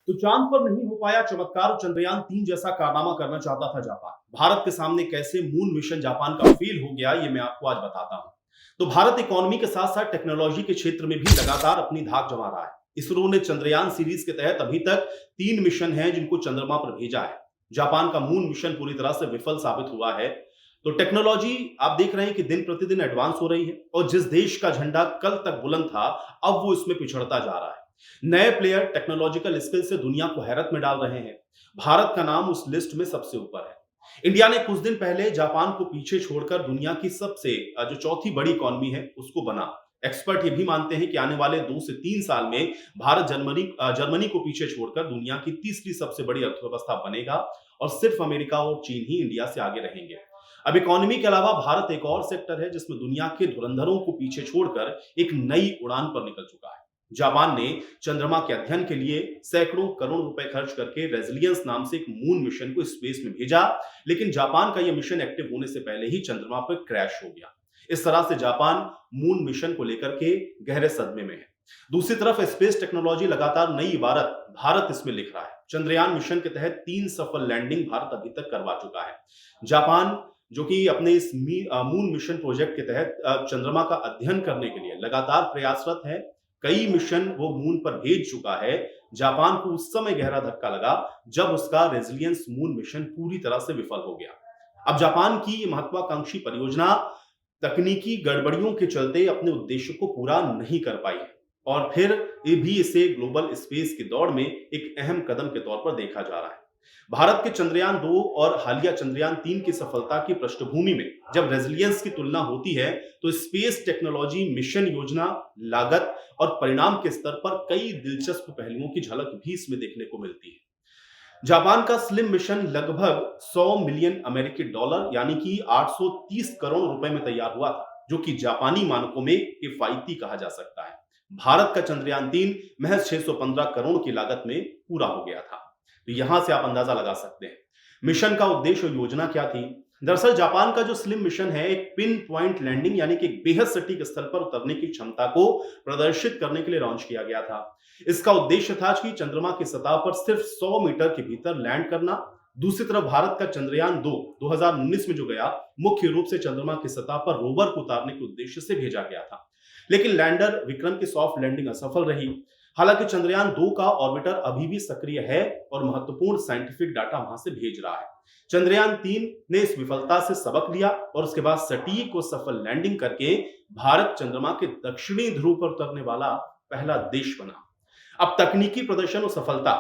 तो चांद पर नहीं हो पाया चमत्कार, चंद्रयान 3 जैसा कारनामा करना चाहता था जापान। भारत के सामने कैसे मून मिशन जापान का फेल हो गया, ये मैं आपको आज बताता हूं। तो भारत इकोनॉमी के साथ साथ टेक्नोलॉजी के क्षेत्र में भी लगातार अपनी धाक जमा रहा है। इसरो ने चंद्रयान सीरीज के तहत अभी तक 3 मिशन हैं जिनको चंद्रमा पर भेजा है। जापान का मून मिशन पूरी तरह से विफल साबित हुआ है। तो टेक्नोलॉजी आप देख रहे हैं कि दिन प्रतिदिन एडवांस हो रही है और जिस देश का झंडा कल तक बुलंद था, अब वो इसमें पिछड़ता जा रहा है। नए प्लेयर टेक्नोलॉजिकल स्किल से दुनिया को हैरत में डाल रहे हैं। भारत का नाम उस लिस्ट में सबसे ऊपर है। इंडिया ने कुछ दिन पहले जापान को पीछे छोड़कर दुनिया की सबसे जो चौथी बड़ी इकोनॉमी है उसको बना। एक्सपर्ट ये भी मानते हैं कि आने वाले 2 से 3 साल में भारत जर्मनी को पीछे छोड़कर दुनिया की तीसरी सबसे बड़ी अर्थव्यवस्था बनेगा और सिर्फ अमेरिका और चीन ही इंडिया से आगे रहेंगे। अब इकोनॉमी के अलावा भारत एक और सेक्टर है जिसमें दुनिया के धुरंधरों को पीछे छोड़कर एक नई उड़ान पर निकल चुका है। जापान ने चंद्रमा के अध्ययन के लिए सैकड़ों करोड़ रुपए खर्च करके रेजिलियंस नाम से एक मून मिशन को स्पेस में भेजा, लेकिन जापान का यह मिशन एक्टिव होने से पहले ही चंद्रमा पर क्रैश हो गया। इस तरह से जापान मून मिशन को लेकर के गहरे सदमे में है। दूसरी तरफ स्पेस टेक्नोलॉजी लगातार नई इबारत भारत इसमें लिख रहा है। चंद्रयान मिशन के तहत 3 सफल लैंडिंग भारत अभी तक करवा चुका है। जापान जो कि अपने इस मून मिशन प्रोजेक्ट के तहत चंद्रमा का अध्ययन करने के लिए लगातार प्रयासरत है। कई मिशन वो मून पर भेज चुका है। जापान को उस समय गहरा धक्का लगा जब उसका रेजिलियंस मून मिशन पूरी तरह से विफल हो गया। अब जापान की महत्वाकांक्षी परियोजना तकनीकी गड़बड़ियों के चलते अपने उद्देश्य को पूरा नहीं कर पाई है और फिर ये भी इसे ग्लोबल स्पेस की दौड़ में एक अहम कदम के तौर पर देखा जा रहा है। भारत के चंद्रयान 2 और हालिया चंद्रयान 3 की सफलता की पृष्ठभूमि में जब रेजिलियंस की तुलना होती है तो स्पेस टेक्नोलॉजी, मिशन योजना, लागत और परिणाम के स्तर पर कई दिलचस्प पहलुओं की झलक भी इसमें देखने को मिलती है। जापान का स्लिम मिशन लगभग 100 मिलियन अमेरिकी डॉलर यानी कि 830 करोड़ रुपए में तैयार हुआ था, जो कि जापानी मानकों में किफायती कहा जा सकता है। भारत का चंद्रयान 3 महज 615 करोड़ की लागत में पूरा हो गया था। तो यहां से आप अंदाजा लगा सकते हैं मिशन का उद्देश्य और योजना क्या थी। दरअसल जापान का जो स्लिम मिशन है एक पिन पॉइंट लैंडिंग यानी कि एक बेहद सटीक स्थल पर उतरने की क्षमता को प्रदर्शित करने के लिए लॉन्च किया गया था। इसका उद्देश्य था कि चंद्रमा की सतह पर सिर्फ 100 मीटर के भीतर लैंड करना। दूसरी तरफ भारत का चंद्रयान 2 2019 में जो गया, मुख्य रूप से चंद्रमा की सतह पर रोवर को उतारने के उद्देश्य से भेजा गया था, लेकिन लैंडर विक्रम की सॉफ्ट लैंडिंग असफल रही। हालांकि चंद्रयान 2 का ऑर्बिटर अभी भी सक्रिय है और महत्वपूर्ण साइंटिफिक डाटा वहां से भेज रहा है। चंद्रयान 3 ने इस विफलता से सबक लिया और उसके बाद सटीक और सफल लैंडिंग करके भारत चंद्रमा के दक्षिणी ध्रुव पर उतरने वाला पहला देश बना। अब तकनीकी प्रदर्शन और सफलता,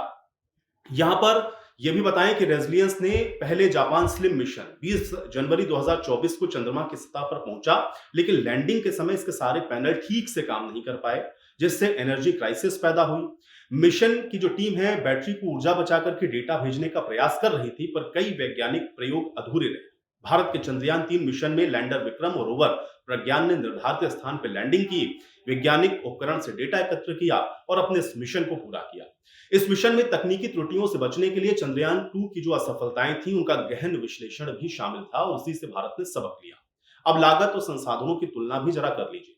यहां पर यह भी बताएं कि रेजिलियंस ने पहले जापान स्लिम मिशन 20 जनवरी 2024 को चंद्रमा की सतह पर पहुंचा, लेकिन लैंडिंग के समय इसके सारे पैनल ठीक से काम नहीं कर पाए, जिससे एनर्जी क्राइसिस पैदा हुई। मिशन की जो टीम है बैटरी को ऊर्जा बचा करके डेटा भेजने का प्रयास कर रही थी, पर कई वैज्ञानिक प्रयोग अधूरे रहे। भारत के चंद्रयान 3 मिशन में लैंडर विक्रम और रोवर प्रज्ञान ने निर्धारित स्थान पर लैंडिंग की, वैज्ञानिक उपकरण से डेटा एकत्र किया और अपने इस मिशन को पूरा किया। इस मिशन में तकनीकी त्रुटियों से बचने के लिए चंद्रयान 2 की जो असफलताएं थी उनका गहन विश्लेषण भी शामिल था और उसी से भारत ने सबक लिया। अब लागत और संसाधनों की तुलना भी जरा कर लीजिए।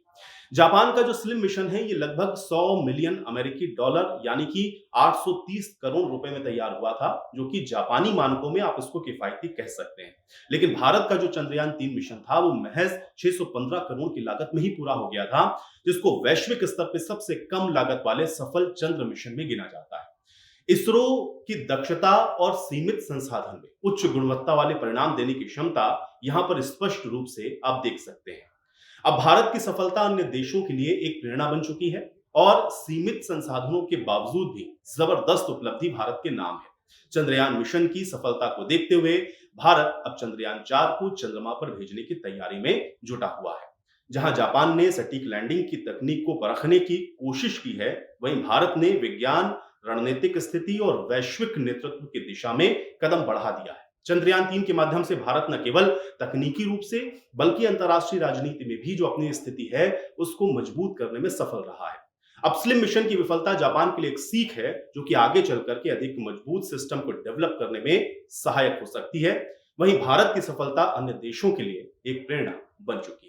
जापान का जो स्लिम मिशन है ये लगभग 100 मिलियन अमेरिकी डॉलर यानी कि 830 करोड़ रुपए में तैयार हुआ था, जो कि जापानी मानकों में आप इसको किफायती कह सकते हैं। लेकिन भारत का जो चंद्रयान 3 मिशन था वो महज 615 करोड़ की लागत में ही पूरा हो गया था, जिसको वैश्विक स्तर पर सबसे कम लागत वाले सफल चंद्र मिशन में गिना जाता है। इसरो की दक्षता और सीमित संसाधन में उच्च गुणवत्ता वाले परिणाम देने की क्षमता यहां पर स्पष्ट रूप से आप देख सकते हैं। अब भारत की सफलता अन्य देशों के लिए एक प्रेरणा बन चुकी है और सीमित संसाधनों के बावजूद भी जबरदस्त उपलब्धि भारत के नाम है। चंद्रयान मिशन की सफलता को देखते हुए भारत अब चंद्रयान 4 को चंद्रमा पर भेजने की तैयारी में जुटा हुआ है। जहां जापान ने सटीक लैंडिंग की तकनीक को परखने की कोशिश की है, वहीं भारत ने विज्ञान, रणनीतिक स्थिति और वैश्विक नेतृत्व की दिशा में कदम बढ़ा दिया है। चंद्रयान 3 के माध्यम से भारत न केवल तकनीकी रूप से बल्कि अंतर्राष्ट्रीय राजनीति में भी जो अपनी स्थिति है उसको मजबूत करने में सफल रहा है। अब स्लिम मिशन की विफलता जापान के लिए एक सीख है, जो कि आगे चल करके अधिक मजबूत सिस्टम को डेवलप करने में सहायक हो सकती है। वहीं भारत की सफलता अन्य देशों के लिए एक प्रेरणा बन चुकी है।